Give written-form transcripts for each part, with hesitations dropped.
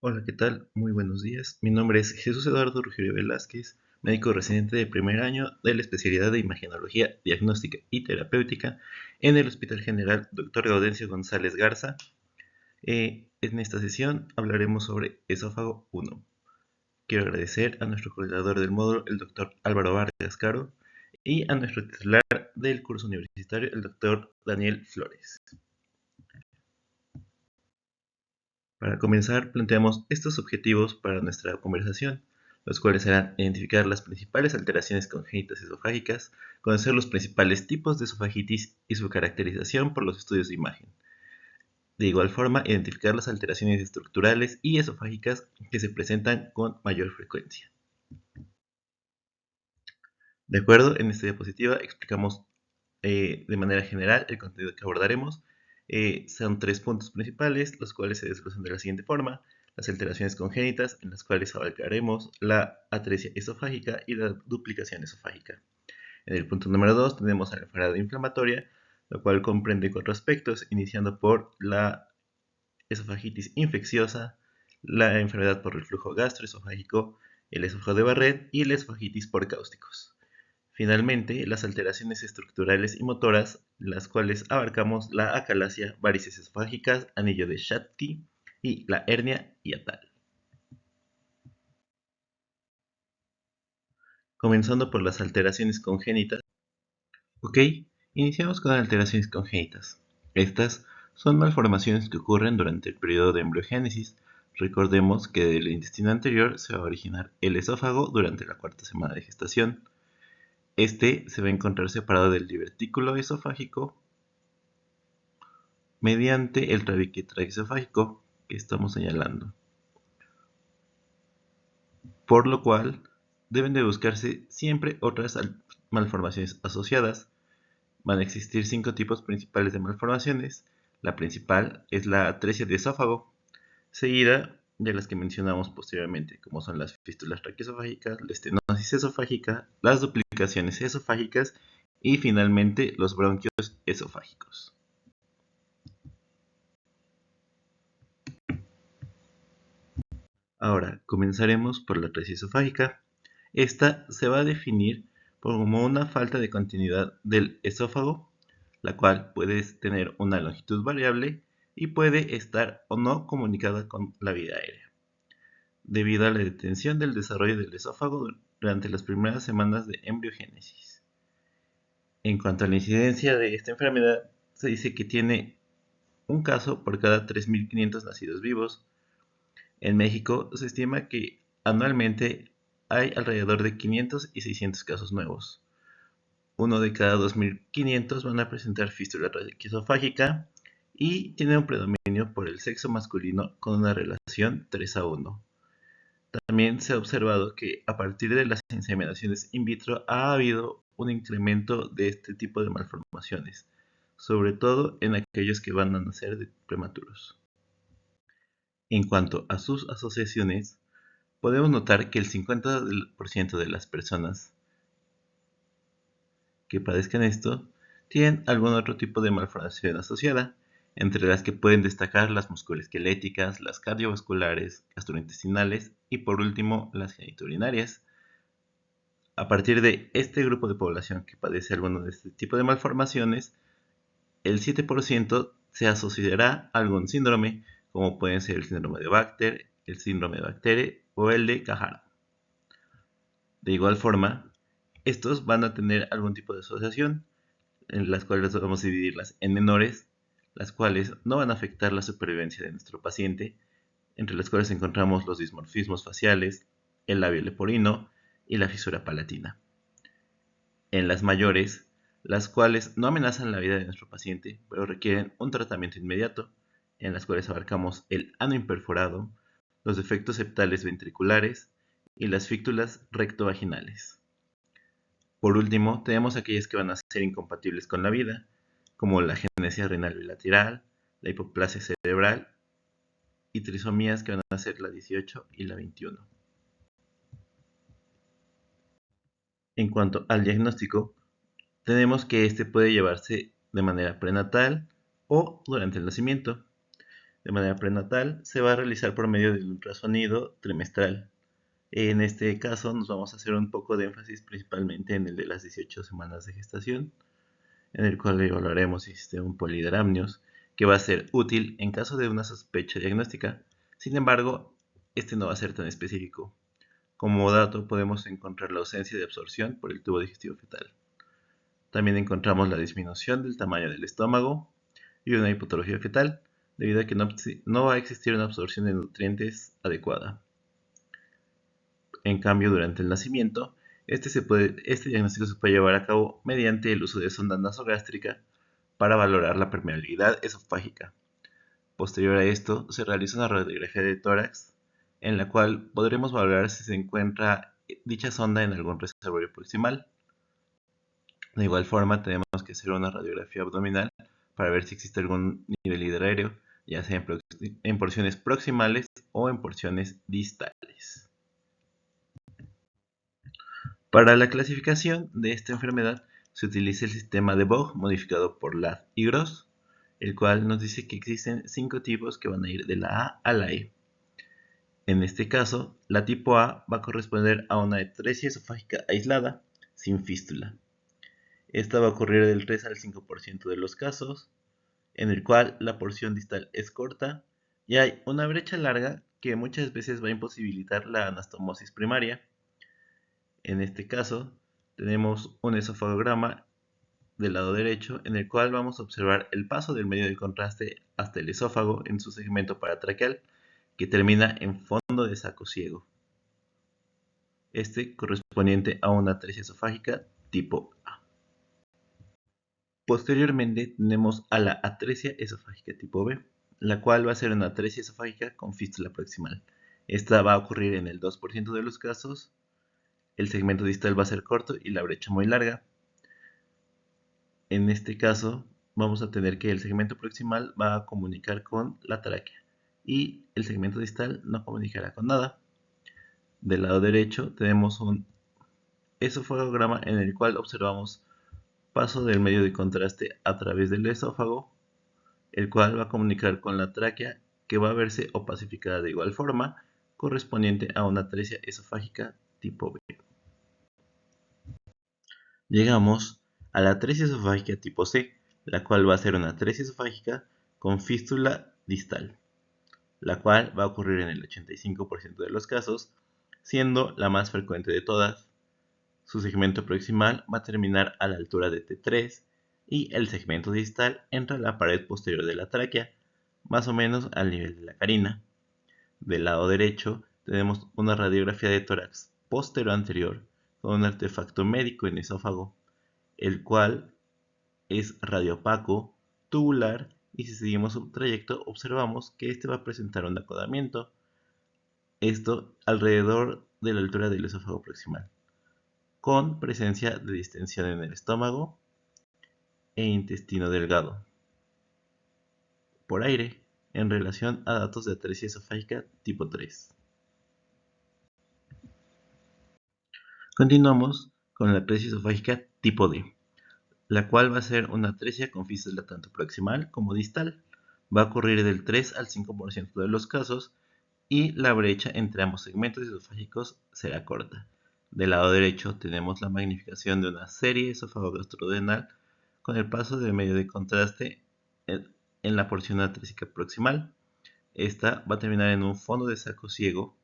Hola, ¿qué tal? Muy buenos días. Mi nombre es Jesús Eduardo Ruggiero Velázquez, médico residente de primer año de la especialidad de Imagenología Diagnóstica y Terapéutica en el Hospital General Dr. Gaudencio González Garza. En esta sesión hablaremos sobre esófago 1. Quiero agradecer a nuestro coordinador del módulo, el Dr. Álvaro Vargas Caro, y a nuestro titular del curso universitario, el Dr. Daniel Flores. Para comenzar, planteamos estos objetivos para nuestra conversación, los cuales serán identificar las principales alteraciones congénitas esofágicas, conocer los principales tipos de esofagitis y su caracterización por los estudios de imagen. De igual forma, identificar las alteraciones estructurales y esofágicas que se presentan con mayor frecuencia. De acuerdo, en esta diapositiva explicamos de manera general el contenido que abordaremos. Son tres puntos principales, los cuales se desglosan de la siguiente forma: las alteraciones congénitas, en las cuales abarcaremos la atresia esofágica y la duplicación esofágica. En el punto número 2 tenemos a la enfermedad inflamatoria, lo cual comprende cuatro aspectos, iniciando por la esofagitis infecciosa, la enfermedad por reflujo gastroesofágico, el esófago de Barrett y la esofagitis por cáusticos. Finalmente, las alteraciones estructurales y motoras, las cuales abarcamos la acalasia, varices esofágicas, anillo de Shattuck y la hernia hiatal. Comenzando por las alteraciones congénitas. Ok, iniciamos con alteraciones congénitas. Estas son malformaciones que ocurren durante el periodo de embriogénesis. Recordemos que del intestino anterior se va a originar el esófago durante la cuarta semana de gestación. Este se va a encontrar separado del divertículo esofágico mediante el tabique traqueosofágico que estamos señalando, por lo cual deben de buscarse siempre otras malformaciones asociadas. Van a existir 5 tipos principales de malformaciones. La principal es la atresia de esófago, seguida de las que mencionamos posteriormente, como son las fístulas traqueosofágicas, la estenosis esofágica, las duplicaciones esofágicas y finalmente los bronquios esofágicos. Ahora, comenzaremos por la atresia esofágica. Esta se va a definir como una falta de continuidad del esófago, la cual puede tener una longitud variable y puede estar o no comunicada con la vía aérea, debido a la detención del desarrollo del esófago durante las primeras semanas de embriogénesis. En cuanto a la incidencia de esta enfermedad, se dice que tiene un caso por cada 3.500 nacidos vivos. En México se estima que anualmente hay alrededor de 500 y 600 casos nuevos. Uno de cada 2.500 van a presentar fístula traqueosofágica y tiene un predominio por el sexo masculino con una relación 3:1. También se ha observado que a partir de las inseminaciones in vitro ha habido un incremento de este tipo de malformaciones, sobre todo en aquellos que van a nacer de prematuros. En cuanto a sus asociaciones, podemos notar que el 50% de las personas que padezcan esto tienen algún otro tipo de malformación asociada, entre las que pueden destacar las musculoesqueléticas, las cardiovasculares, gastrointestinales y por último las genitourinarias. A partir de este grupo de población que padece alguno de este tipo de malformaciones, el 7% se asociará a algún síndrome, como pueden ser el síndrome de Bacter, el síndrome de Bactere o el de Cajal. De igual forma, estos van a tener algún tipo de asociación, en las cuales vamos a dividirlas en menores, las cuales no van a afectar la supervivencia de nuestro paciente, entre las cuales encontramos los dismorfismos faciales, el labio leporino y la fisura palatina. En las mayores, las cuales no amenazan la vida de nuestro paciente, pero requieren un tratamiento inmediato, en las cuales abarcamos el ano imperforado, los defectos septales ventriculares y las fístulas rectovaginales. Por último, tenemos aquellas que van a ser incompatibles con la vida, como la agenesia renal bilateral, la hipoplasia cerebral y trisomías que van a ser la 18 y la 21. En cuanto al diagnóstico, tenemos que este puede llevarse de manera prenatal o durante el nacimiento. de manera prenatal se va a realizar por medio del ultrasonido trimestral. En este caso nos vamos a hacer un poco de énfasis principalmente en el de las 18 semanas de gestación, en el cual evaluaremos si existe un polidramnios, que va a ser útil en caso de una sospecha diagnóstica. Sin embargo, este no va a ser tan específico. Como dato podemos encontrar la ausencia de absorción por el tubo digestivo fetal. También encontramos la disminución del tamaño del estómago y una hipotropía fetal, debido a que no va a existir una absorción de nutrientes adecuada. En cambio, durante el nacimiento, este diagnóstico se puede llevar a cabo mediante el uso de sonda nasogástrica para valorar la permeabilidad esofágica. Posterior a esto, se realiza una radiografía de tórax, en la cual podremos valorar si se encuentra dicha sonda en algún reservorio proximal. De igual forma, tenemos que hacer una radiografía abdominal para ver si existe algún nivel hidroaéreo, ya sea en porciones proximales o en porciones distales. Para la clasificación de esta enfermedad se utiliza el sistema de Vogt modificado por Ladd y Gross, el cual nos dice que existen 5 tipos que van a ir de la A a la E. En este caso, la tipo A va a corresponder a una atresia esofágica aislada, sin fístula. Esta va a ocurrir del 3 al 5% de los casos, en el cual la porción distal es corta y hay una brecha larga que muchas veces va a imposibilitar la anastomosis primaria. En este caso, tenemos un esofagograma del lado derecho en el cual vamos a observar el paso del medio de contraste hasta el esófago en su segmento paratraqueal, que termina en fondo de saco ciego, este correspondiente a una atresia esofágica tipo A. Posteriormente tenemos a la atresia esofágica tipo B, la cual va a ser una atresia esofágica con fístula proximal. Esta va a ocurrir en el 2% de los casos, el segmento distal va a ser corto y la brecha muy larga. En este caso vamos a tener que el segmento proximal va a comunicar con la tráquea y el segmento distal no comunicará con nada. Del lado derecho tenemos un esofagograma en el cual observamos paso del medio de contraste a través del esófago, el cual va a comunicar con la tráquea, que va a verse opacificada de igual forma, correspondiente a una atresia esofágica tipo B. Llegamos a la atresia esofágica tipo C, la cual va a ser una atresia esofágica con fístula distal, la cual va a ocurrir en el 85% de los casos, siendo la más frecuente de todas. Su segmento proximal va a terminar a la altura de T3 y el segmento distal entra a la pared posterior de la tráquea, más o menos al nivel de la carina. Del lado derecho tenemos una radiografía de tórax postero-anterior con un artefacto médico en esófago, el cual es radiopaco, tubular, y si seguimos su trayecto observamos que este va a presentar un acodamiento, esto alrededor de la altura del esófago proximal, con presencia de distensión en el estómago e intestino delgado por aire en relación a datos de atresia esofágica tipo 3. Continuamos con la atresia esofágica tipo D, la cual va a ser una atresia con fístula tanto proximal como distal. Va a ocurrir del 3 al 5% de los casos y la brecha entre ambos segmentos esofágicos será corta. Del lado derecho tenemos la magnificación de una serie esófago-gastrodenal con el paso del medio de contraste en la porción atrésica proximal. Esta va a terminar en un fondo de saco ciego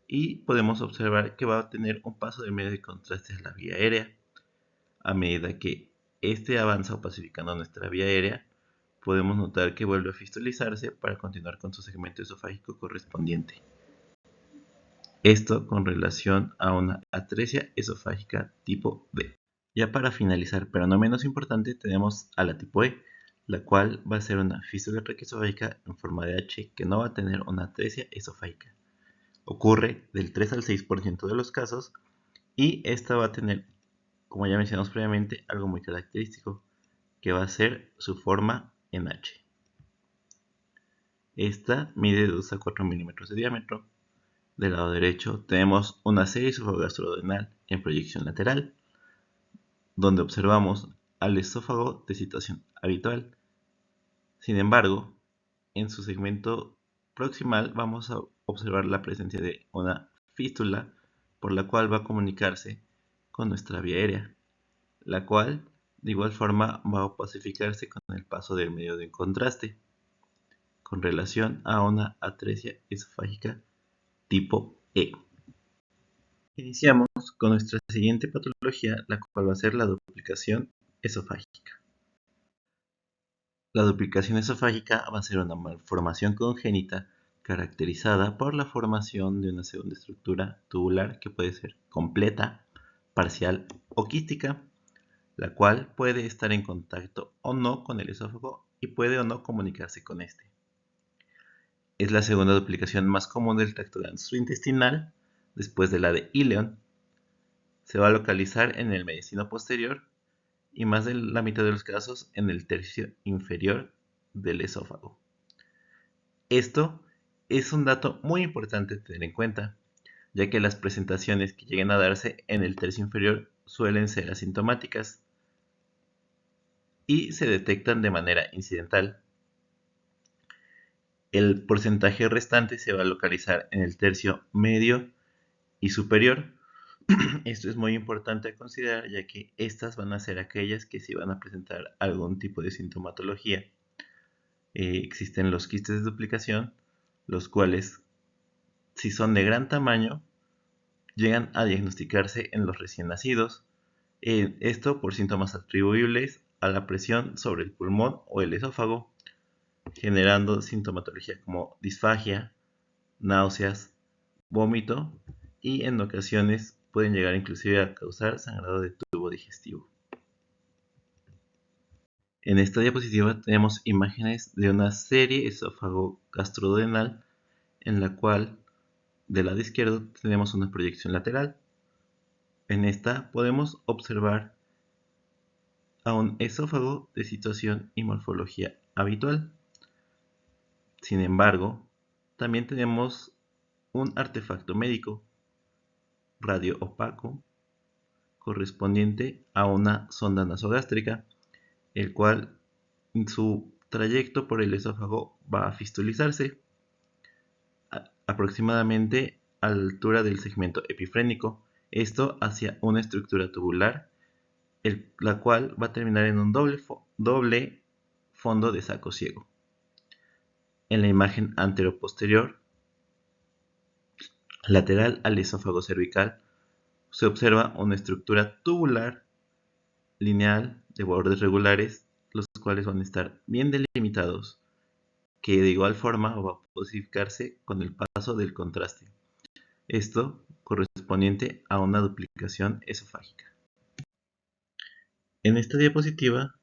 y podemos observar que va a tener un paso del medio de contraste a la vía aérea. A medida que este avanza opacificando nuestra vía aérea, podemos notar que vuelve a fistulizarse para continuar con su segmento esofágico correspondiente. Esto con relación a una atresia esofágica tipo B. Ya para finalizar, pero no menos importante, tenemos a la tipo E, la cual va a ser una fístula traqueoesofágica en forma de H que no va a tener una atresia esofágica. Ocurre del 3 al 6% de los casos y esta va a tener, como ya mencionamos previamente, algo muy característico, que va a ser su forma en H. Esta mide de 2 a 4 milímetros de diámetro. Del lado derecho tenemos una serie esofagostrodenal en proyección lateral, donde observamos al esófago de situación habitual. Sin embargo, en su segmento proximal vamos a observar la presencia de una fístula por la cual va a comunicarse con nuestra vía aérea, la cual de igual forma va a opacificarse con el paso del medio de contraste, con relación a una atresia esofágica tipo E. Iniciamos con nuestra siguiente patología, la cual va a ser la duplicación esofágica. La duplicación esofágica va a ser una malformación congénita caracterizada por la formación de una segunda estructura tubular que puede ser completa, parcial o quística, la cual puede estar en contacto o no con el esófago y puede o no comunicarse con este. Es la segunda duplicación más común del tracto gastrointestinal, después de la de ileón. Se va a localizar en el mediastino posterior y más de la mitad de los casos en el tercio inferior del esófago. Esto es un dato muy importante tener en cuenta, ya que las presentaciones que lleguen a darse en el tercio inferior suelen ser asintomáticas y se detectan de manera incidental. El porcentaje restante se va a localizar en el tercio medio y superior. Esto es muy importante a considerar, ya que estas van a ser aquellas que sí van a presentar algún tipo de sintomatología. Existen los quistes de duplicación, los cuales, si son de gran tamaño, llegan a diagnosticarse en los recién nacidos. Esto por síntomas atribuibles a la presión sobre el pulmón o el esófago, generando sintomatología como disfagia, náuseas, vómito y en ocasiones pueden llegar inclusive a causar sangrado de tubo digestivo. En esta diapositiva tenemos imágenes de una serie esófago-gastrodenal en la cual del lado izquierdo tenemos una proyección lateral. En esta podemos observar a un esófago de situación y morfología habitual. Sin embargo, también tenemos un artefacto médico radio opaco correspondiente a una sonda nasogástrica, el cual en su trayecto por el esófago va a fistulizarse aproximadamente a la altura del segmento epifrénico, esto hacia una estructura tubular, la cual va a terminar en un doble fondo de saco ciego. En la imagen anteroposterior, lateral al esófago cervical, se observa una estructura tubular lineal de bordes regulares, los cuales van a estar bien delimitados, que de igual forma va a posificarse con el paso del contraste. Esto correspondiente a una duplicación esofágica. En esta diapositiva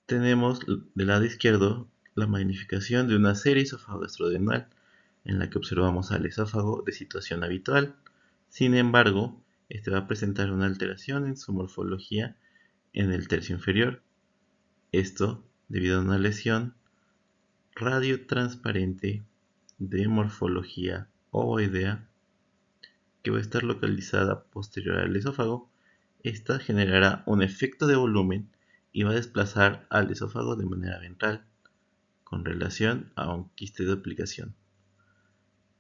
tenemos del lado izquierdo la magnificación de una serie esófago-gastrodenal en la que observamos al esófago de situación habitual. Sin embargo, este va a presentar una alteración en su morfología en el tercio inferior. Esto debido a una lesión radiotransparente de morfología ovoidea que va a estar localizada posterior al esófago. Esta generará un efecto de volumen y va a desplazar al esófago de manera ventral con relación a un quiste de duplicación.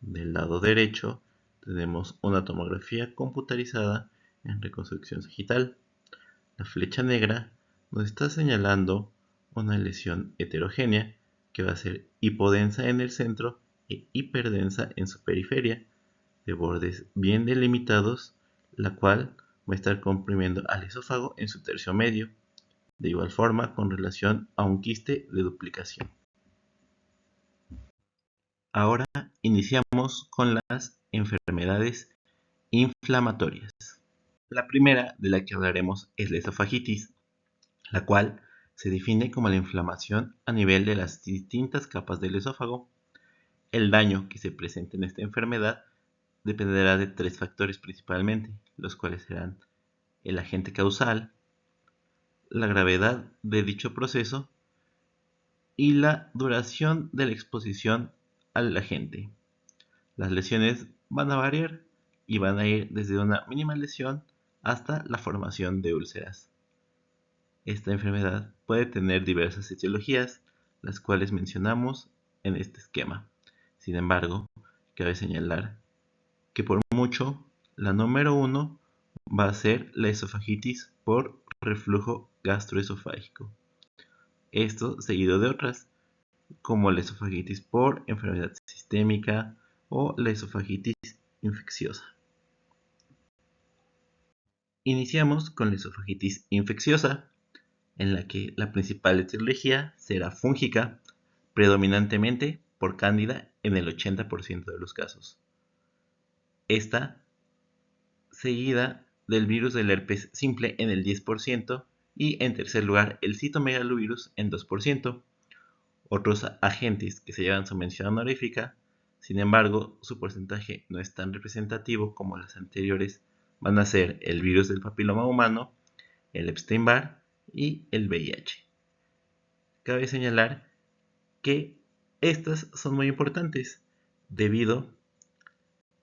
Del lado derecho tenemos una tomografía computarizada en reconstrucción sagital. La flecha negra nos está señalando una lesión heterogénea que va a ser hipodensa en el centro e hiperdensa en su periferia, de bordes bien delimitados, la cual va a estar comprimiendo al esófago en su tercio medio, de igual forma con relación a un quiste de duplicación. Ahora iniciamos con las enfermedades inflamatorias. La primera de la que hablaremos es la esofagitis, la cual se define como la inflamación a nivel de las distintas capas del esófago. El daño que se presenta en esta enfermedad dependerá de tres factores principalmente, los cuales serán el agente causal, la gravedad de dicho proceso y la duración de la exposición al agente. Las lesiones van a variar y van a ir desde una mínima lesión hasta la formación de úlceras. Esta enfermedad puede tener diversas etiologías, las cuales mencionamos en este esquema. Sin embargo, cabe señalar que por mucho la número 1 va a ser la esofagitis por reflujo gastroesofágico. Esto seguido de otras como la esofagitis por enfermedad sistémica o la esofagitis infecciosa. Iniciamos con la esofagitis infecciosa, en la que la principal etiología será fúngica, predominantemente por cándida en el 80% de los casos. Esta seguida del virus del herpes simple en el 10% y en tercer lugar el citomegalovirus en 2%. Otros agentes que se llevan su mención honorífica, sin embargo, su porcentaje no es tan representativo como las anteriores, van a ser el virus del papiloma humano, el Epstein-Barr y el VIH. Cabe señalar que estas son muy importantes debido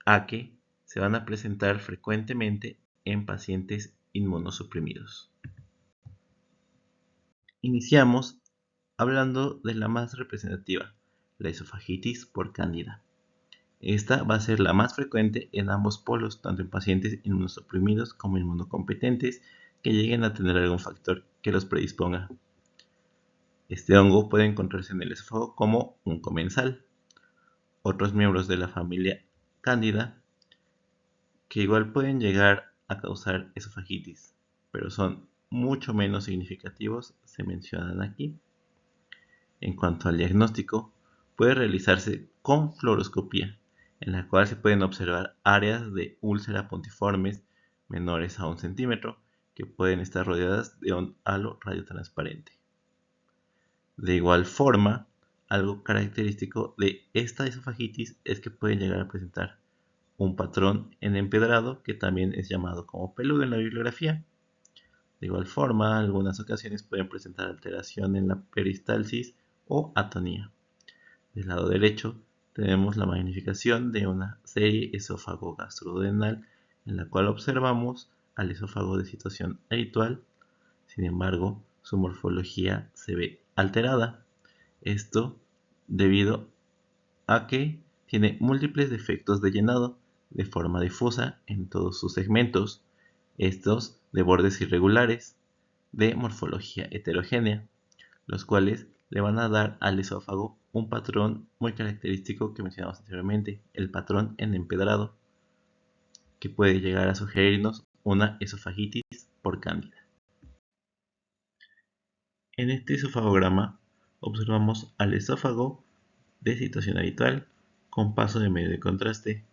a que se van a presentar frecuentemente en pacientes inmunosuprimidos. Iniciamos hablando de la más representativa, la esofagitis por cándida. Esta va a ser la más frecuente en ambos polos, tanto en pacientes inmunosuprimidos como inmunocompetentes que lleguen a tener algún factor que los predisponga. Este hongo puede encontrarse en el esófago como un comensal. Otros miembros de la familia Cándida que igual pueden llegar a causar esofagitis, pero son mucho menos significativos, se mencionan aquí. En cuanto al diagnóstico, puede realizarse con fluoroscopía, en la cual se pueden observar áreas de úlcera puntiformes menores a 1 centímetro que pueden estar rodeadas de un halo radiotransparente. De igual forma, algo característico de esta esofagitis es que pueden llegar a presentar un patrón en empedrado que también es llamado como peludo en la bibliografía. De igual forma, algunas ocasiones pueden presentar alteración en la peristalsis o atonía. Del lado derecho tenemos la magnificación de una serie esófago-gastroduodenal en la cual observamos al esófago de situación habitual. Sin embargo, su morfología se ve alterada. Esto debido a que tiene múltiples defectos de llenado de forma difusa en todos sus segmentos, estos de bordes irregulares, de morfología heterogénea, los cuales le van a dar al esófago un patrón muy característico que mencionamos anteriormente, el patrón en empedrado, que puede llegar a sugerirnos una esofagitis por cándida. En este esofagograma observamos al esófago de situación habitual con paso de medio de contraste.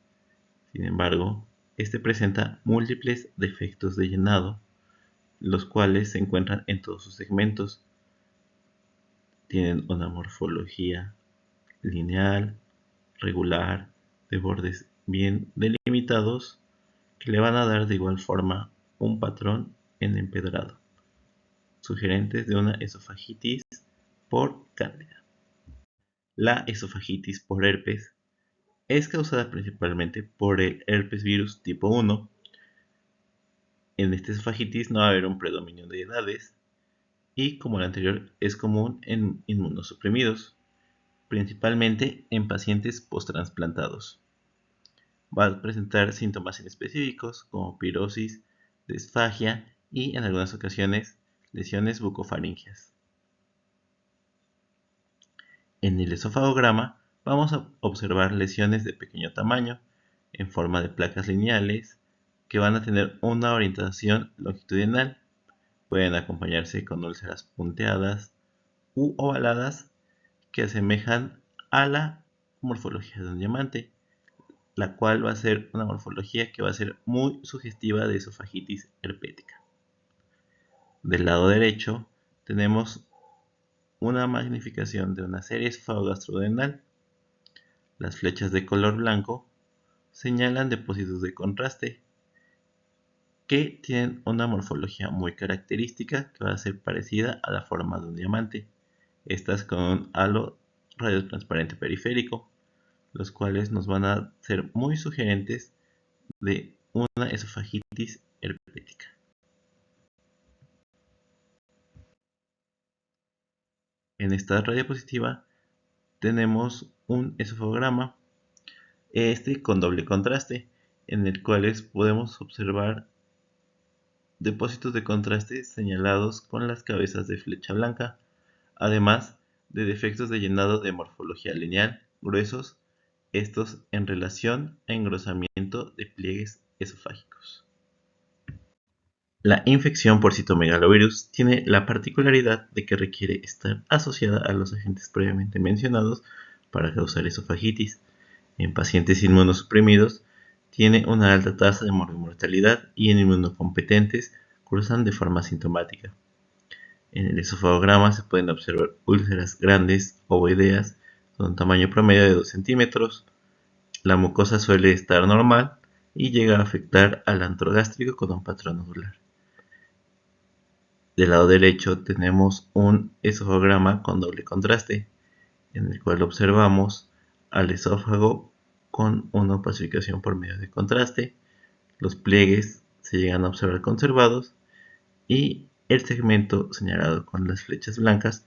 Sin embargo, este presenta múltiples defectos de llenado, los cuales se encuentran en todos sus segmentos. Tienen una morfología lineal, regular, de bordes bien delimitados, que le van a dar de igual forma un patrón en empedrado, sugerentes de una esofagitis por cándida. La esofagitis por herpes es causada principalmente por el herpes virus tipo 1. En esta esofagitis no va a haber un predominio de edades y, como la anterior, es común en inmunosuprimidos, principalmente en pacientes posttransplantados. Va a presentar síntomas inespecíficos como pirosis, disfagia y, en algunas ocasiones, lesiones bucofaringeas. En el esofagograma vamos a observar lesiones de pequeño tamaño en forma de placas lineales que van a tener una orientación longitudinal. Pueden acompañarse con úlceras punteadas u ovaladas que asemejan a la morfología de un diamante, la cual va a ser una morfología que va a ser muy sugestiva de esofagitis herpética. Del lado derecho tenemos una magnificación de una serie esofágo-gastroduodenal. Las flechas de color blanco señalan depósitos de contraste que tienen una morfología muy característica que va a ser parecida a la forma de un diamante. Estas con un halo radiotransparente periférico, los cuales nos van a ser muy sugerentes de una esofagitis herpética. En esta radiapositiva tenemos un esofagograma, con doble contraste, en el cual podemos observar depósitos de contraste señalados con las cabezas de flecha blanca, además de defectos de llenado de morfología lineal gruesos, estos en relación a engrosamiento de pliegues esofágicos. La infección por citomegalovirus tiene la particularidad de que requiere estar asociada a los agentes previamente mencionados para causar esofagitis. En pacientes inmunosuprimidos tiene una alta tasa de mortalidad y en inmunocompetentes cursan de forma asintomática. En el esofagograma se pueden observar úlceras grandes, ovoideas, con un tamaño promedio de 2 centímetros. La mucosa suele estar normal y llega a afectar al antro gástrico con un patrón nodular. Del lado derecho tenemos un esofagograma con doble contraste, en el cual observamos al esófago con una opacificación por medio de contraste. Los pliegues se llegan a observar conservados y el segmento señalado con las flechas blancas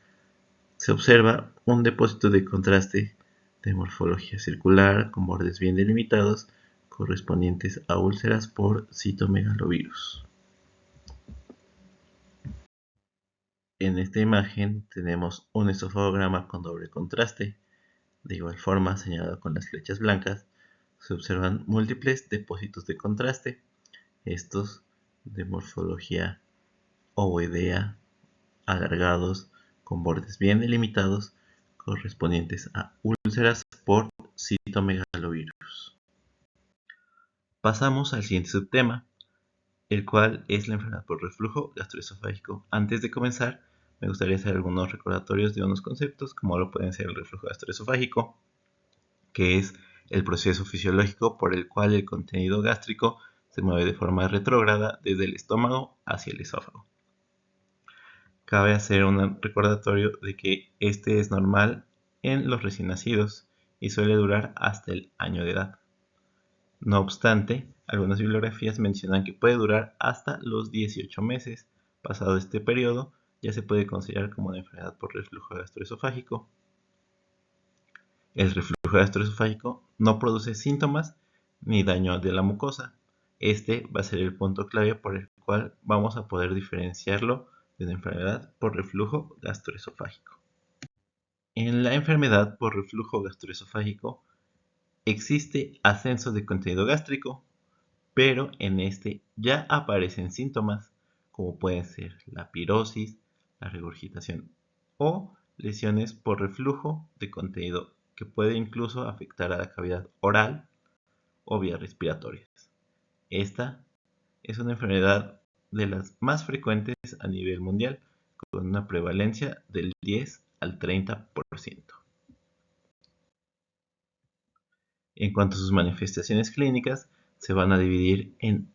se observa un depósito de contraste de morfología circular con bordes bien delimitados correspondientes a úlceras por citomegalovirus. En esta imagen tenemos un esofagograma con doble contraste. De igual forma, señalado con las flechas blancas, se observan múltiples depósitos de contraste, estos de morfología ovoidea, alargados, con bordes bien delimitados, correspondientes a úlceras por citomegalovirus. Pasamos al siguiente subtema, el cual es la enfermedad por reflujo gastroesofágico. Antes de comenzar, me gustaría hacer algunos recordatorios de unos conceptos, como lo pueden ser el reflujo gastroesofágico, que es el proceso fisiológico por el cual el contenido gástrico se mueve de forma retrógrada desde el estómago hacia el esófago. Cabe hacer un recordatorio de que este es normal en los recién nacidos y suele durar hasta el año de edad. No obstante, algunas bibliografías mencionan que puede durar hasta los 18 meses. Pasado este periodo, ya se puede considerar como una enfermedad por reflujo gastroesofágico. El reflujo gastroesofágico no produce síntomas ni daño de la mucosa. Este va a ser el punto clave por el cual vamos a poder diferenciarlo de una enfermedad por reflujo gastroesofágico. En la enfermedad por reflujo gastroesofágico existe ascenso de contenido gástrico, pero en este ya aparecen síntomas como pueden ser la pirosis, la regurgitación o lesiones por reflujo de contenido que puede incluso afectar a la cavidad oral o vías respiratorias. Esta es una enfermedad de las más frecuentes a nivel mundial, con una prevalencia del 10 al 30%. En cuanto a sus manifestaciones clínicas, se van a dividir en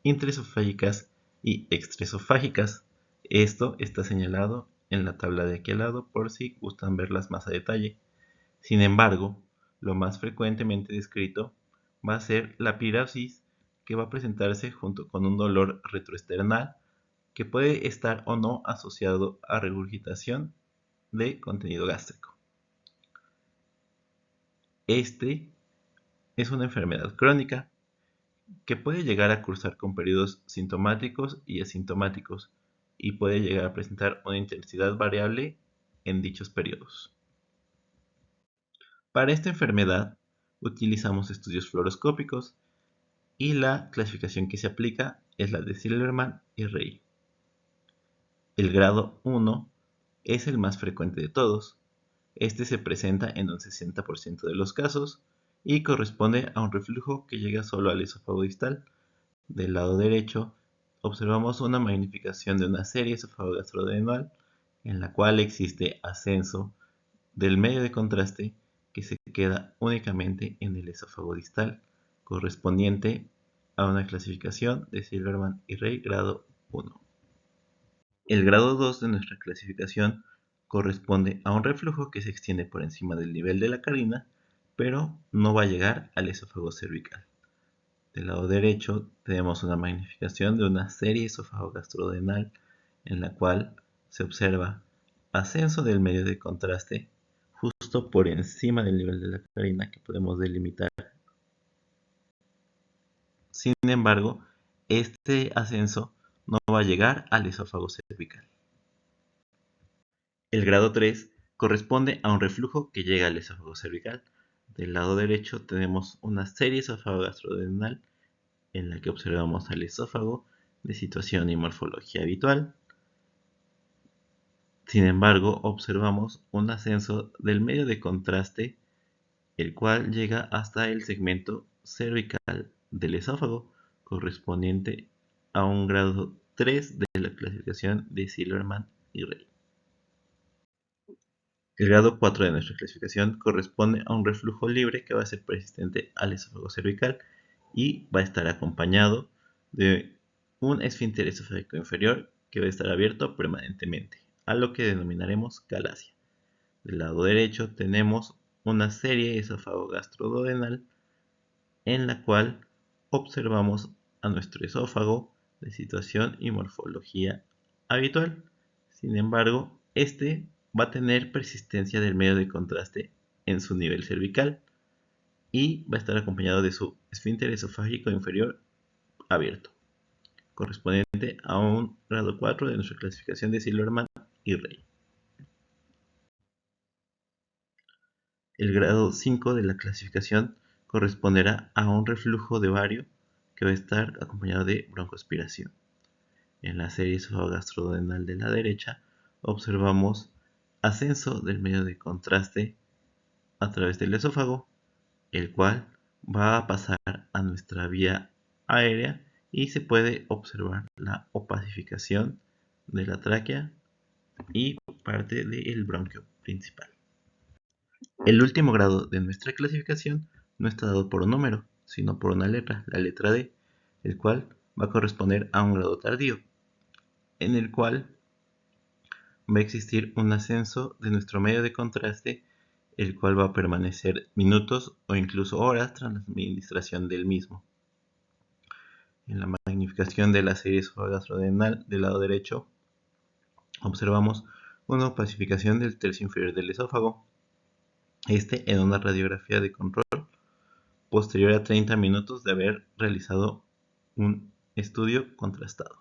intraesofágicas y extraesofágicas. Esto está señalado en la tabla de aquí al lado por si gustan verlas más a detalle. Sin embargo, lo más frecuentemente descrito va a ser la pirosis, que va a presentarse junto con un dolor retroesternal que puede estar o no asociado a regurgitación de contenido gástrico. Este es una enfermedad crónica que puede llegar a cursar con periodos sintomáticos y asintomáticos y puede llegar a presentar una intensidad variable en dichos periodos. Para esta enfermedad utilizamos estudios fluoroscópicos y la clasificación que se aplica es la de Silverman y Rey. El grado 1 es el más frecuente de todos. Este se presenta en un 60% de los casos y corresponde a un reflujo que llega solo al esófago distal. Del lado derecho observamos una magnificación de una serie esófago-gastrodenal en la cual existe ascenso del medio de contraste que se queda únicamente en el esófago distal, correspondiente a una clasificación de Silverman y Rey grado 1. El grado 2 de nuestra clasificación corresponde a un reflujo que se extiende por encima del nivel de la carina, pero no va a llegar al esófago cervical. Del lado derecho tenemos una magnificación de una serie esófago-gastrodenal en la cual se observa ascenso del medio de contraste justo justo por encima del nivel de la carina que podemos delimitar. Sin embargo, este ascenso no va a llegar al esófago cervical. El grado 3 corresponde a un reflujo que llega al esófago cervical. Del lado derecho tenemos una serie esófago-gastrodenal en la que observamos al esófago de situación y morfología habitual. Sin embargo, observamos un ascenso del medio de contraste, el cual llega hasta el segmento cervical del esófago, correspondiente a un grado 3 de la clasificación de Silverman y Rey. El grado 4 de nuestra clasificación corresponde a un reflujo libre que va a ser persistente al esófago cervical y va a estar acompañado de un esfínter esofágico inferior que va a estar abierto permanentemente, a lo que denominaremos galacia. Del lado derecho tenemos una serie esófago-gastroduodenal en la cual observamos a nuestro esófago de situación y morfología habitual. Sin embargo, este va a tener persistencia del medio de contraste en su nivel cervical y va a estar acompañado de su esfínter esofágico inferior abierto, correspondiente a un grado 4 de nuestra clasificación de Silverman y Rey. El grado 5 de la clasificación corresponderá a un reflujo de vario que va a estar acompañado de broncoaspiración. En la serie esofágo-gastroduodenal de la derecha observamos ascenso del medio de contraste a través del esófago, el cual va a pasar a nuestra vía aérea y se puede observar la opacificación de la tráquea y parte del bronquio principal. El último grado de nuestra clasificación no está dado por un número, sino por una letra, la letra D, el cual va a corresponder a un grado tardío, en el cual va a existir un ascenso de nuestro medio de contraste, el cual va a permanecer minutos o incluso horas tras la administración del mismo. En la magnificación de la serie esofágico-gastrodenal del lado derecho observamos una opacificación del tercio inferior del esófago, este en una radiografía de control posterior a 30 minutos de haber realizado un estudio contrastado.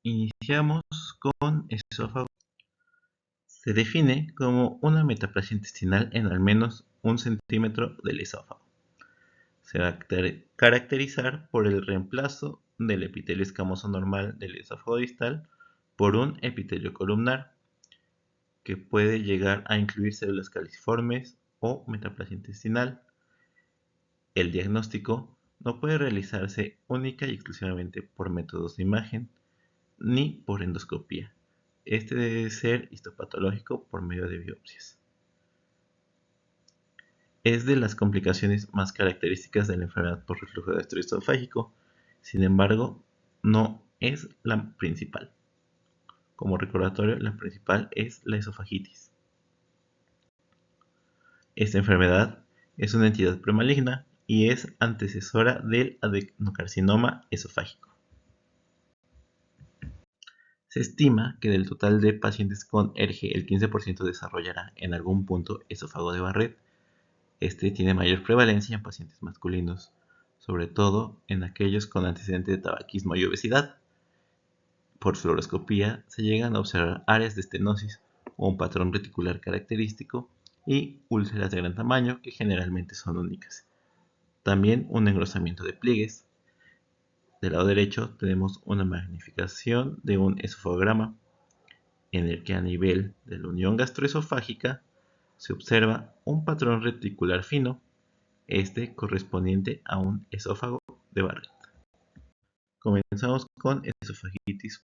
Iniciamos con esófago. Se define como una metaplasia intestinal en al menos 1 centímetro del esófago. Se va a caracterizar por el reemplazo del epitelio escamoso normal del esófago distal por un epitelio columnar, que puede llegar a incluir células caliciformes o metaplasia intestinal. El diagnóstico no puede realizarse única y exclusivamente por métodos de imagen ni por endoscopía. Este debe ser histopatológico por medio de biopsias. Es de las complicaciones más características de la enfermedad por reflujo gastroesofágico, sin embargo, no es la principal. Como recordatorio, la principal es la esofagitis. Esta enfermedad es una entidad premaligna y es antecesora del adenocarcinoma esofágico. Se estima que del total de pacientes con ERGE, el 15% desarrollará en algún punto esófago de Barrett. Este tiene mayor prevalencia en pacientes masculinos, sobre todo en aquellos con antecedentes de tabaquismo y obesidad. Por fluoroscopía se llegan a observar áreas de estenosis o un patrón reticular característico y úlceras de gran tamaño que generalmente son únicas. También un engrosamiento de pliegues. Del lado derecho tenemos una magnificación de un esofagograma en el que a nivel de la unión gastroesofágica se observa un patrón reticular fino, este correspondiente a un esófago de Barrett. Comenzamos con esofagitis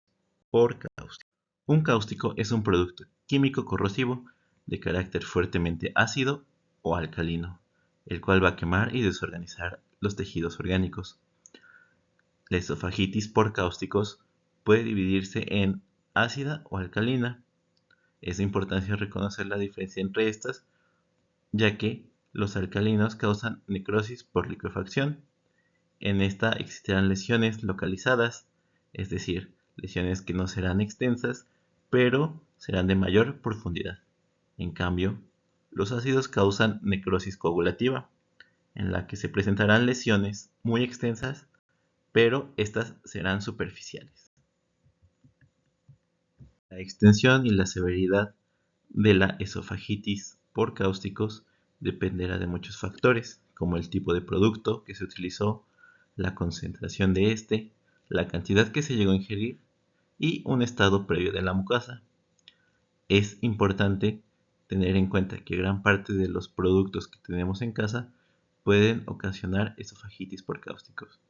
por cáustico. Un cáustico es un producto químico corrosivo de carácter fuertemente ácido o alcalino, el cual va a quemar y desorganizar los tejidos orgánicos. La esofagitis por cáusticos puede dividirse en ácida o alcalina. Es de importancia reconocer la diferencia entre estas, ya que los alcalinos causan necrosis por licuefacción. En esta existirán lesiones localizadas, es decir, lesiones que no serán extensas, pero serán de mayor profundidad. En cambio, los ácidos causan necrosis coagulativa, en la que se presentarán lesiones muy extensas, pero estas serán superficiales. La extensión y la severidad de la esofagitis por cáusticos dependerá de muchos factores, como el tipo de producto que se utilizó, la concentración de este, la cantidad que se llegó a ingerir y un estado previo de la mucosa. Es importante tener en cuenta que gran parte de los productos que tenemos en casa pueden ocasionar esofagitis por cáusticos,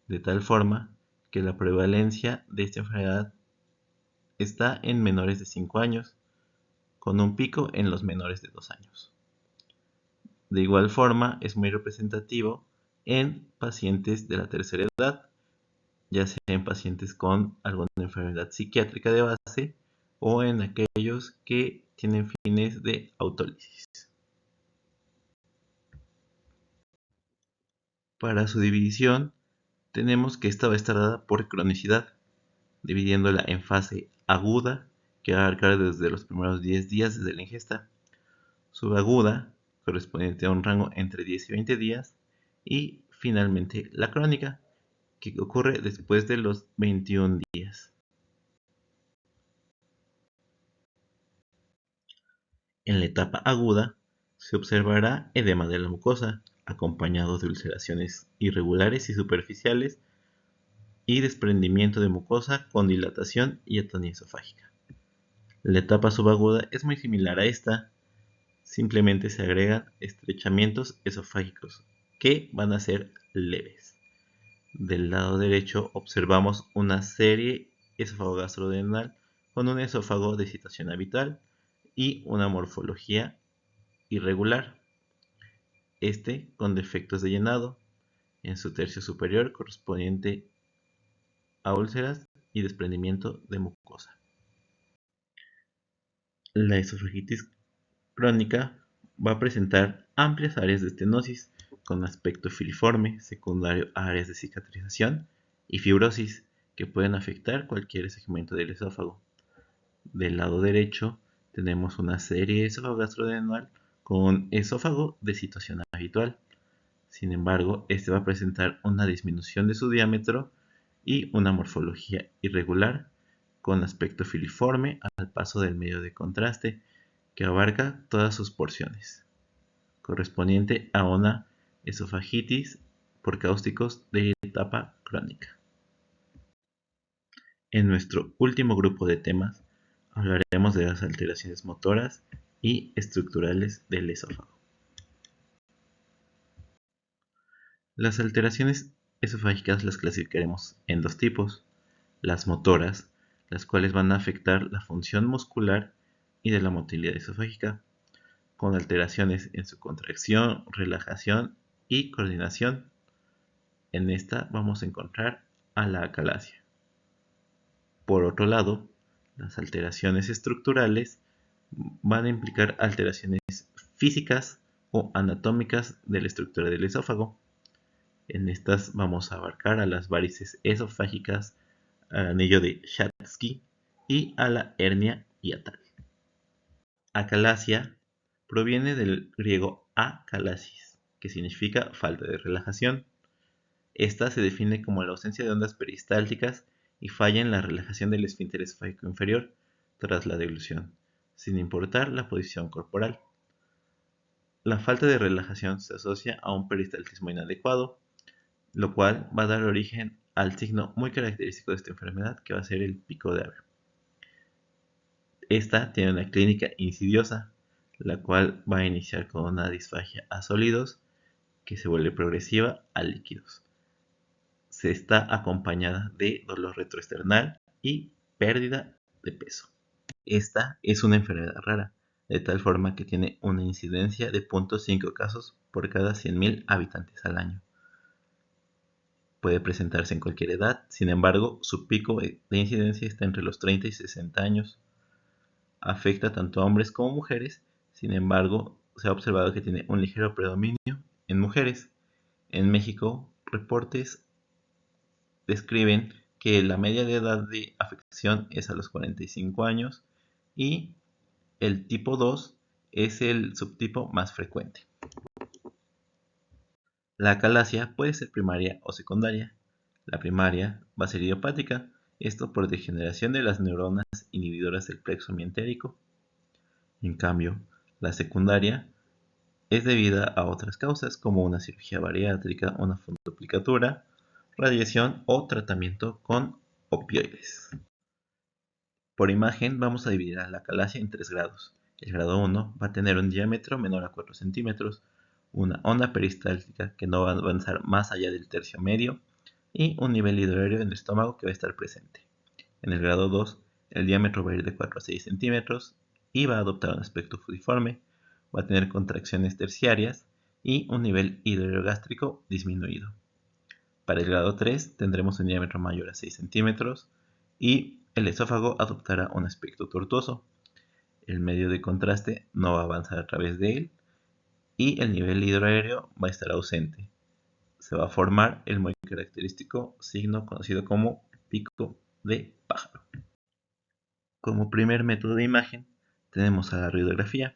de tal forma que la prevalencia de esta enfermedad está en menores de 5 años, con un pico en los menores de 2 años. De igual forma, es muy representativo en pacientes de la tercera edad, ya sea en pacientes con alguna enfermedad psiquiátrica de base o en aquellos que tienen fines de autólisis. Para su división, tenemos que esta va a estar dada por cronicidad, dividiéndola en fase aguda, que va a abarcar desde los primeros 10 días desde la ingesta, subaguda, correspondiente a un rango entre 10 y 20 días, y finalmente la crónica, que ocurre después de los 21 días. En la etapa aguda se observará edema de la mucosa, acompañado de ulceraciones irregulares y superficiales y desprendimiento de mucosa con dilatación y atonía esofágica. La etapa subaguda es muy similar a esta, simplemente se agregan estrechamientos esofágicos que van a ser leves. Del lado derecho observamos una serie esófago-gastrodenal con un esófago de situación habitual y una morfología irregular, este con defectos de llenado en su tercio superior correspondiente a úlceras y desprendimiento de mucosa. La esofagitis crónica va a presentar amplias áreas de estenosis con aspecto filiforme, secundario a áreas de cicatrización y fibrosis que pueden afectar cualquier segmento del esófago. Del lado derecho tenemos una serie esófago-gastrodenal con esófago de situación habitual. Sin embargo, este va a presentar una disminución de su diámetro y una morfología irregular con aspecto filiforme al paso del medio de contraste que abarca todas sus porciones, correspondiente a una esofagitis por cáusticos de etapa crónica. En nuestro último grupo de temas hablaremos de las alteraciones motoras y estructurales del esófago. Las alteraciones esofágicas las clasificaremos en dos tipos: las motoras, las cuales van a afectar la función muscular y de la motilidad esofágica, con alteraciones en su contracción, relajación y coordinación. En esta vamos a encontrar a la acalasia. Por otro lado, las alteraciones estructurales van a implicar alteraciones físicas o anatómicas de la estructura del esófago. En estas vamos a abarcar a las varices esofágicas, al anillo de Schatzki y a la hernia hiatal. Acalasia proviene del griego akalasis, que significa falta de relajación. Esta se define como la ausencia de ondas peristálticas y falla en la relajación del esfínter esofágico inferior tras la deglución, sin importar la posición corporal. La falta de relajación se asocia a un peristaltismo inadecuado, lo cual va a dar origen al signo muy característico de esta enfermedad, que va a ser el pico de Abel. Esta tiene una clínica insidiosa, la cual va a iniciar con una disfagia a sólidos que se vuelve progresiva a líquidos. Se está acompañada de dolor retroesternal y pérdida de peso. Esta es una enfermedad rara, de tal forma que tiene una incidencia de 0.5 casos por cada 100.000 habitantes al año. Puede presentarse en cualquier edad, sin embargo, su pico de incidencia está entre los 30 y 60 años. Afecta tanto a hombres como mujeres, sin embargo, se ha observado que tiene un ligero predominio en mujeres. En México, reportes describen que la media de edad de afección es a los 45 años y el tipo 2 es el subtipo más frecuente. La acalasia puede ser primaria o secundaria. La primaria va a ser idiopática, esto por degeneración de las neuronas inhibidoras del plexo mientérico. En cambio, la secundaria es debida a otras causas como una cirugía bariátrica, una fundoplicatura, radiación o tratamiento con opioides. Por imagen vamos a dividir a la acalasia en 3 grados. El grado 1 va a tener un diámetro menor a 4 centímetros, una onda peristáltica que no va a avanzar más allá del tercio medio y un nivel hidroaéreo en el estómago que va a estar presente. En el grado 2, el diámetro va a ir de 4 a 6 centímetros y va a adoptar un aspecto fusiforme, va a tener contracciones terciarias y un nivel hidroaéreo gástrico disminuido. Para el grado 3 tendremos un diámetro mayor a 6 centímetros y el esófago adoptará un aspecto tortuoso. El medio de contraste no va a avanzar a través de él y el nivel hidroaéreo va a estar ausente. Se va a formar el muy característico signo conocido como pico de pájaro. Como primer método de imagen tenemos a la radiografía,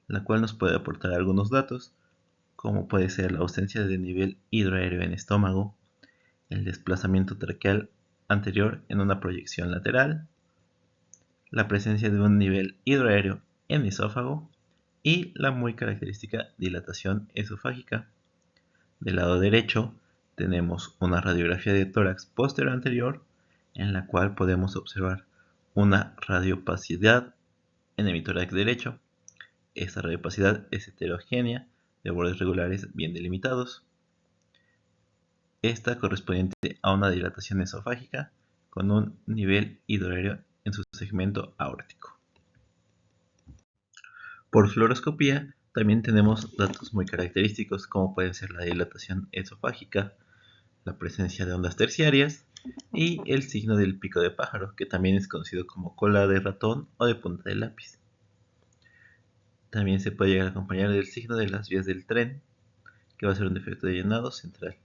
la cual nos puede aportar algunos datos, como puede ser la ausencia de nivel hidroaéreo en estómago, el desplazamiento traqueal anterior en una proyección lateral, la presencia de un nivel hidroaéreo en esófago y la muy característica dilatación esofágica. Del lado derecho tenemos una radiografía de tórax posterior anterior en la cual podemos observar una radiopacidad en el hemitórax derecho. Esta radiopacidad es heterogénea, de bordes regulares bien delimitados. Esta correspondiente a una dilatación esofágica con un nivel hidroaéreo en su segmento aórtico. Por fluoroscopía también tenemos datos muy característicos como pueden ser la dilatación esofágica, la presencia de ondas terciarias y el signo del pico de pájaro, que también es conocido como cola de ratón o de punta de lápiz. También se puede llegar a acompañar del signo de las vías del tren, que va a ser un defecto de llenado central.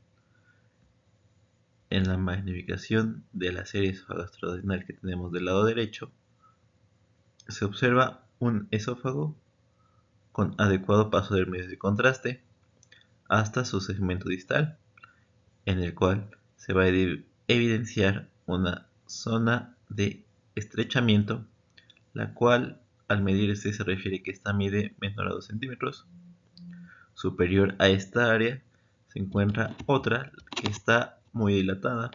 En la magnificación de la serie esofagostrodenal que tenemos del lado derecho, se observa un esófago con adecuado paso del medio de contraste hasta su segmento distal, en el cual se va a evidenciar una zona de estrechamiento, la cual al medirse se refiere que esta mide menor a 2 centímetros. Superior a esta área se encuentra otra que está muy dilatada,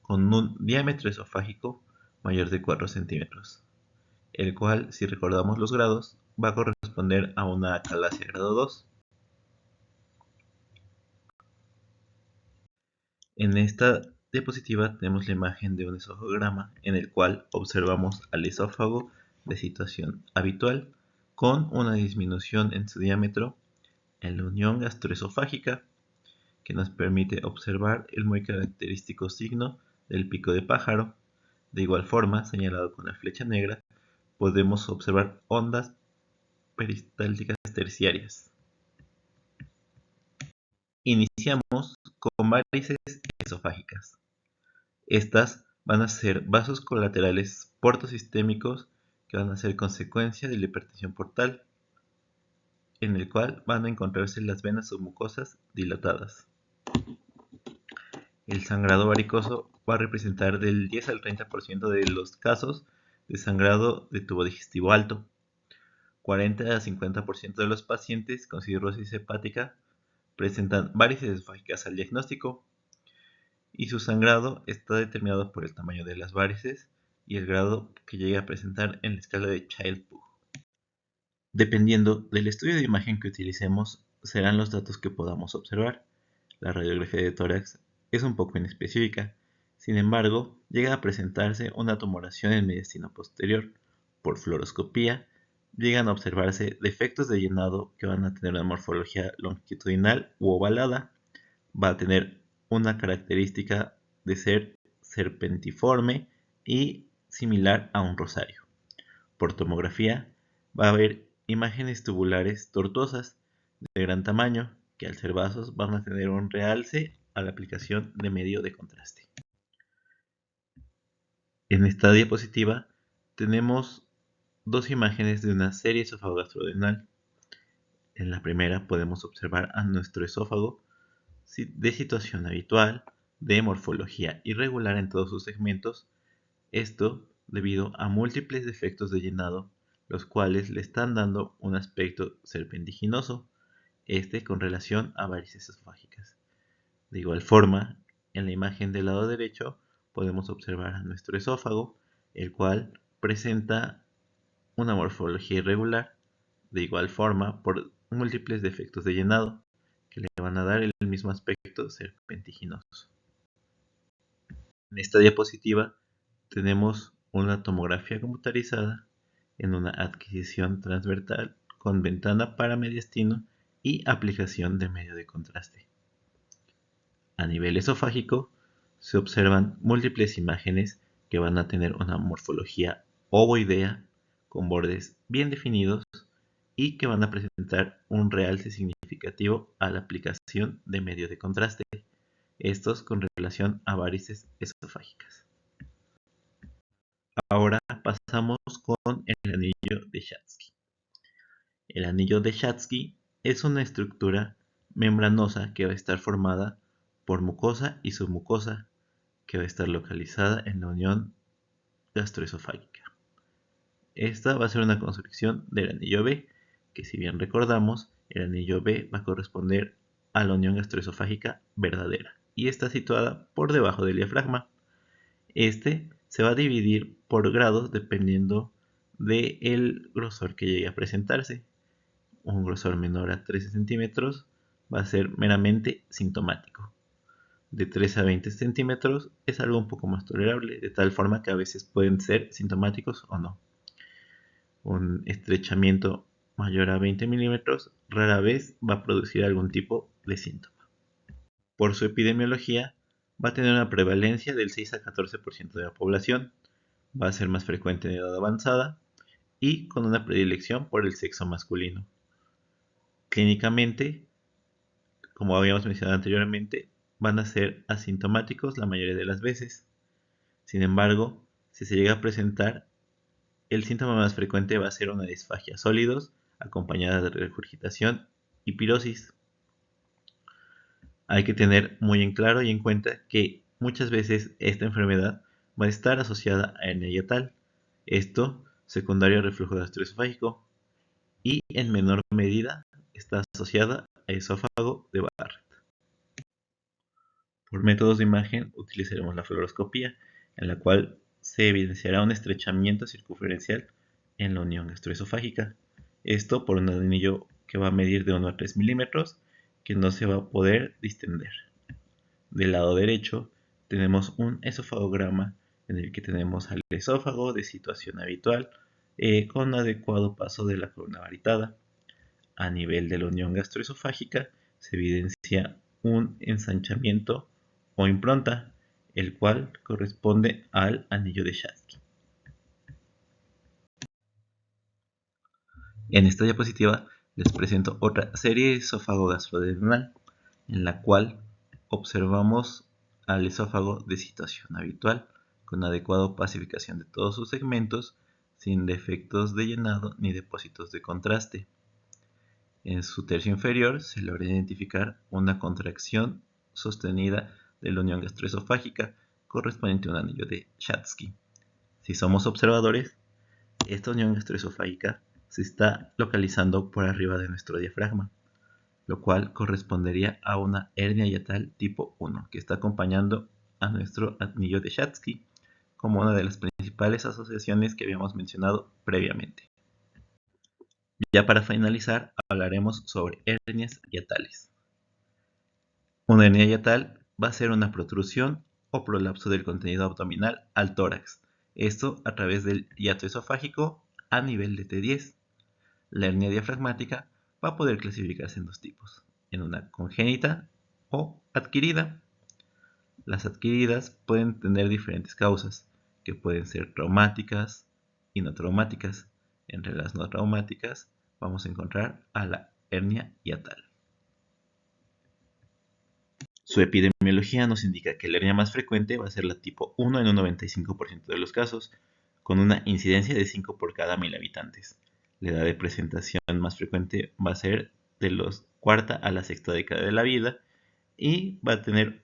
con un diámetro esofágico mayor de 4 centímetros, el cual, si recordamos los grados, va a corresponder a una acalasia grado 2. En esta diapositiva tenemos la imagen de un esofagograma en el cual observamos al esófago de situación habitual con una disminución en su diámetro en la unión gastroesofágica que nos permite observar el muy característico signo del pico de pájaro. De igual forma, señalado con la flecha negra, podemos observar ondas peristálticas terciarias. Iniciamos con varices esofágicas. Estas van a ser vasos colaterales portosistémicos que van a ser consecuencia de la hipertensión portal, en el cual van a encontrarse las venas submucosas dilatadas. El sangrado varicoso va a representar del 10 al 30% de los casos de sangrado de tubo digestivo alto. 40 a 50% de los pacientes con cirrosis hepática presentan varices esofágicas al diagnóstico y su sangrado está determinado por el tamaño de las varices y el grado que llegue a presentar en la escala de Child-Pugh. Dependiendo del estudio de imagen que utilicemos, serán los datos que podamos observar. La radiografía de tórax es un poco inespecífica, sin embargo, llega a presentarse una tumoración en mediastino posterior. Por fluoroscopía, llegan a observarse defectos de llenado que van a tener una morfología longitudinal u ovalada, va a tener una característica de ser serpentiforme y similar a un rosario. Por tomografía, va a haber imágenes tubulares tortuosas de gran tamaño que al ser vasos van a tener un realce a la aplicación de medio de contraste. En esta diapositiva tenemos dos imágenes de una serie esófago-gastrodenal. En la primera podemos observar a nuestro esófago de situación habitual, de morfología irregular en todos sus segmentos, esto debido a múltiples defectos de llenado, los cuales le están dando un aspecto serpentiginoso, con relación a varices esofágicas. De igual forma, en la imagen del lado derecho podemos observar a nuestro esófago, el cual presenta una morfología irregular, de igual forma por múltiples defectos de llenado, que le van a dar el mismo aspecto serpentiginoso. En esta diapositiva tenemos una tomografía computarizada en una adquisición transversal con ventana para mediastino y aplicación de medio de contraste. A nivel esofágico se observan múltiples imágenes que van a tener una morfología ovoidea con bordes bien definidos y que van a presentar un realce significativo a la aplicación de medio de contraste, estos con relación a varices esofágicas. Ahora pasamos con el anillo de Schatzki. El anillo de Schatzki es una estructura membranosa que va a estar formada por mucosa y submucosa, que va a estar localizada en la unión gastroesofágica. Esta va a ser una construcción del anillo B, que si bien recordamos, el anillo B va a corresponder a la unión gastroesofágica verdadera y está situada por debajo del diafragma. Este se va a dividir por grados dependiendo del grosor que llegue a presentarse. Un grosor menor a 13 centímetros va a ser meramente sintomático. De 13 a 20 centímetros es algo un poco más tolerable, de tal forma que a veces pueden ser sintomáticos o no. Un estrechamiento mayor a 20 milímetros rara vez va a producir algún tipo de síntoma. Por su epidemiología, va a tener una prevalencia del 6 a 14% de la población, va a ser más frecuente en edad avanzada y con una predilección por el sexo masculino. Clínicamente, como habíamos mencionado anteriormente, van a ser asintomáticos la mayoría de las veces. Sin embargo, si se llega a presentar, el síntoma más frecuente va a ser una disfagia sólidos acompañada de regurgitación y pirosis. Hay que tener muy en claro y en cuenta que muchas veces esta enfermedad va a estar asociada a hernia hiatal, esto secundario al reflujo gastroesofágico, y en menor medida está asociada a esófago de Barrett. Por métodos de imagen utilizaremos la fluoroscopía, en la cual se evidenciará un estrechamiento circunferencial en la unión gastroesofágica. Esto por un anillo que va a medir de 1 a 3 milímetros, que no se va a poder distender. Del lado derecho tenemos un esofagograma en el que tenemos al esófago de situación habitual con adecuado paso de la columna varietada. A nivel de la unión gastroesofágica se evidencia un ensanchamiento o impronta, el cual corresponde al anillo de Schatzki. En esta diapositiva les presento otra serie esófago-gastrodental en la cual observamos al esófago de situación habitual con adecuada pacificación de todos sus segmentos sin defectos de llenado ni depósitos de contraste. En su tercio inferior se logra identificar una contracción sostenida de la unión gastroesofágica correspondiente a un anillo de Schatzki. Si somos observadores, esta unión gastroesofágica se está localizando por arriba de nuestro diafragma, lo cual correspondería a una hernia hiatal tipo 1 que está acompañando a nuestro anillo de Schatzki como una de las principales asociaciones que habíamos mencionado previamente. Ya para finalizar, hablaremos sobre hernias hiatales. Una hernia hiatal va a ser una protrusión o prolapso del contenido abdominal al tórax, esto a través del hiato esofágico a nivel de T10. La hernia diafragmática va a poder clasificarse en dos tipos, en una congénita o adquirida. Las adquiridas pueden tener diferentes causas, que pueden ser traumáticas y no traumáticas. Entre las no traumáticas vamos a encontrar a la hernia hiatal. Su epidemiología nos indica que la hernia más frecuente va a ser la tipo 1 en un 95% de los casos, con una incidencia de 5 por cada 1000 habitantes. La edad de presentación más frecuente va a ser de los cuarta a la sexta década de la vida y va a tener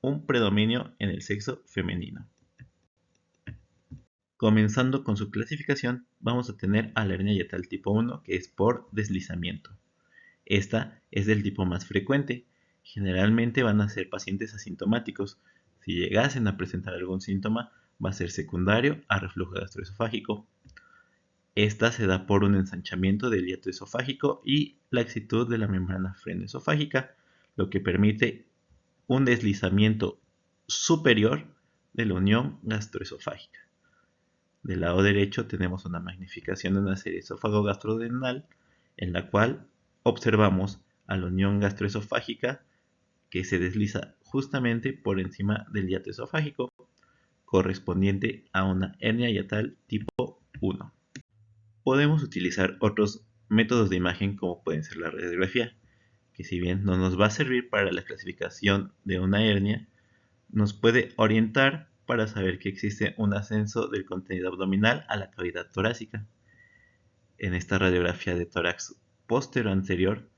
un predominio en el sexo femenino. Comenzando con su clasificación, vamos a tener a la hernia yatal tipo 1, que es por deslizamiento. Esta es del tipo más frecuente. Generalmente van a ser pacientes asintomáticos. Si llegasen a presentar algún síntoma, va a ser secundario a reflujo gastroesofágico. Esta se da por un ensanchamiento del hiato esofágico y laxitud de la membrana frenoesofágica, lo que permite un deslizamiento superior de la unión gastroesofágica. Del lado derecho tenemos una magnificación de una serie esófago-gastrodenal en la cual observamos a la unión gastroesofágica que se desliza justamente por encima del hiato esofágico, correspondiente a una hernia yatal tipo 1. Podemos utilizar otros métodos de imagen como pueden ser la radiografía, que si bien no nos va a servir para la clasificación de una hernia, nos puede orientar para saber que existe un ascenso del contenido abdominal a la cavidad torácica. En esta radiografía de tórax postero-anterior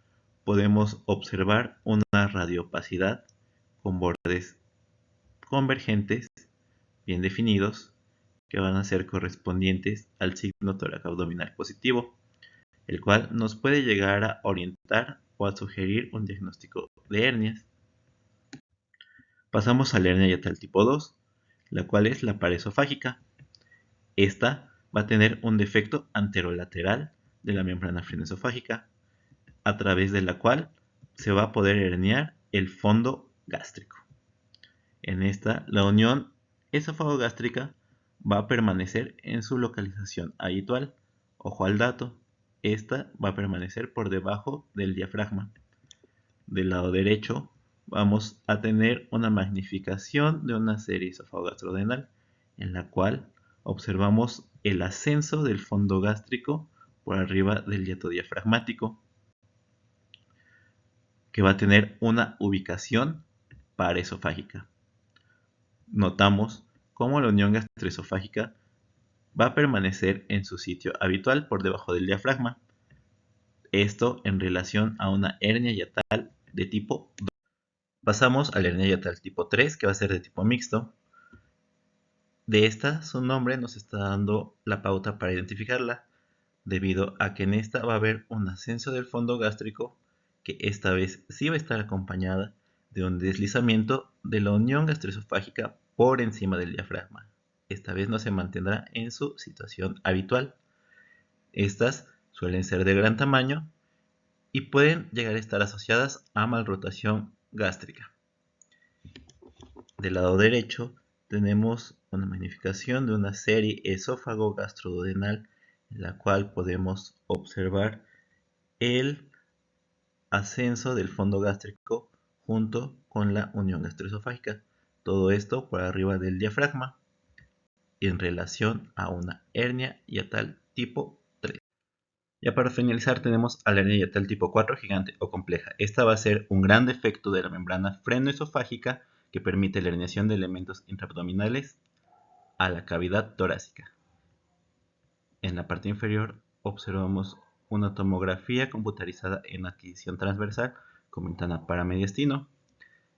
podemos observar una radiopacidad con bordes convergentes bien definidos que van a ser correspondientes al signo tóraco-abdominal positivo, el cual nos puede llegar a orientar o a sugerir un diagnóstico de hernias. Pasamos a la hernia yatal tipo 2, la cual es la paraesofágica. Esta va a tener un defecto anterolateral de la membrana frenoesofágica, a través de la cual se va a poder herniar el fondo gástrico. En esta, la unión esófago-gástrica va a permanecer en su localización habitual. Ojo al dato, esta va a permanecer por debajo del diafragma. Del lado derecho vamos a tener una magnificación de una serie esófago-gastrodenal en la cual observamos el ascenso del fondo gástrico por arriba del hiato diafragmático, que va a tener una ubicación paraesofágica. Notamos cómo la unión gastroesofágica va a permanecer en su sitio habitual por debajo del diafragma. Esto en relación a una hernia yatal de tipo 2. Pasamos a la hernia yatal tipo 3, que va a ser de tipo mixto. De esta, su nombre nos está dando la pauta para identificarla, debido a que en esta va a haber un ascenso del fondo gástrico, que esta vez sí va a estar acompañada de un deslizamiento de la unión gastroesofágica por encima del diafragma. Esta vez no se mantendrá en su situación habitual. Estas suelen ser de gran tamaño y pueden llegar a estar asociadas a malrotación gástrica. Del lado derecho tenemos una magnificación de una serie esófago-gastroduodenal en la cual podemos observar el ascenso del fondo gástrico junto con la unión gastroesofágica. Todo esto por arriba del diafragma en relación a una hernia yatal tipo 3. Ya para finalizar tenemos a la hernia yatal tipo 4 gigante o compleja. Esta va a ser un gran defecto de la membrana frenoesofágica que permite la herniación de elementos intraabdominales a la cavidad torácica. En la parte inferior observamos una tomografía computarizada en adquisición transversal con ventana paramediastino,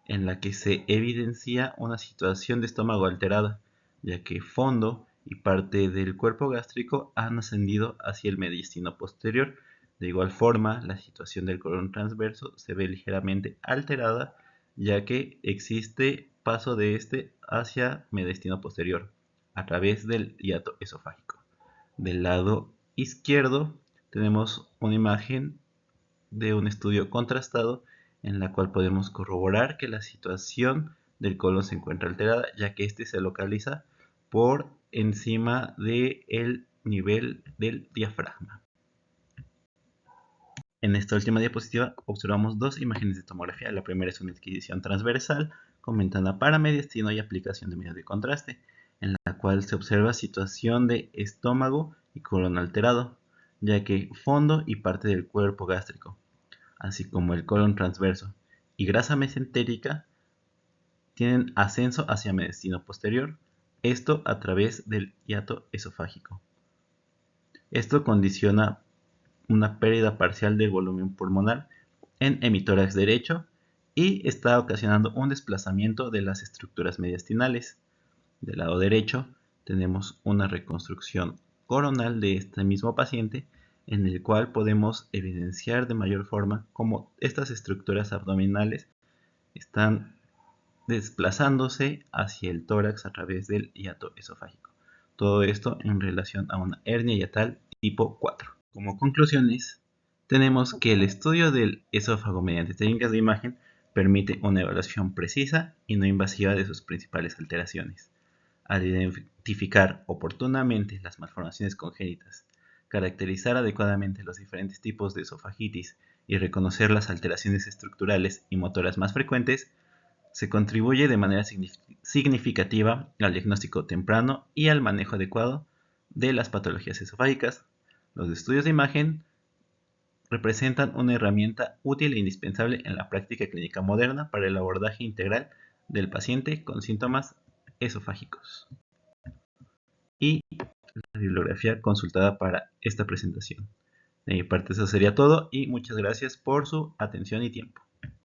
en la que se evidencia una situación de estómago alterada, ya que fondo y parte del cuerpo gástrico han ascendido hacia el mediastino posterior. De igual forma, la situación del colon transverso se ve ligeramente alterada, ya que existe paso de este hacia mediastino posterior a través del hiato esofágico. Del lado izquierdo tenemos una imagen de un estudio contrastado en la cual podemos corroborar que la situación del colon se encuentra alterada, ya que este se localiza por encima del nivel del diafragma. En esta última diapositiva observamos dos imágenes de tomografía. La primera es una adquisición transversal con ventana paramediastino y aplicación de medios de contraste, en la cual se observa situación de estómago y colon alterado, ya que fondo y parte del cuerpo gástrico, así como el colon transverso y grasa mesentérica, tienen ascenso hacia mediastino posterior, esto a través del hiato esofágico. Esto condiciona una pérdida parcial del volumen pulmonar en hemitórax derecho y está ocasionando un desplazamiento de las estructuras mediastinales. Del lado derecho tenemos una reconstrucción coronal de este mismo paciente, en el cual podemos evidenciar de mayor forma cómo estas estructuras abdominales están desplazándose hacia el tórax a través del hiato esofágico. Todo esto en relación a una hernia hiatal tipo 4. Como conclusiones, tenemos que el estudio del esófago mediante técnicas de imagen permite una evaluación precisa y no invasiva de sus principales alteraciones. Al identificar oportunamente las malformaciones congénitas, caracterizar adecuadamente los diferentes tipos de esofagitis y reconocer las alteraciones estructurales y motoras más frecuentes, se contribuye de manera significativa al diagnóstico temprano y al manejo adecuado de las patologías esofágicas. Los estudios de imagen representan una herramienta útil e indispensable en la práctica clínica moderna para el abordaje integral del paciente con síntomas esofágicos. Y la bibliografía consultada para esta presentación. De mi parte eso sería todo y muchas gracias por su atención y tiempo.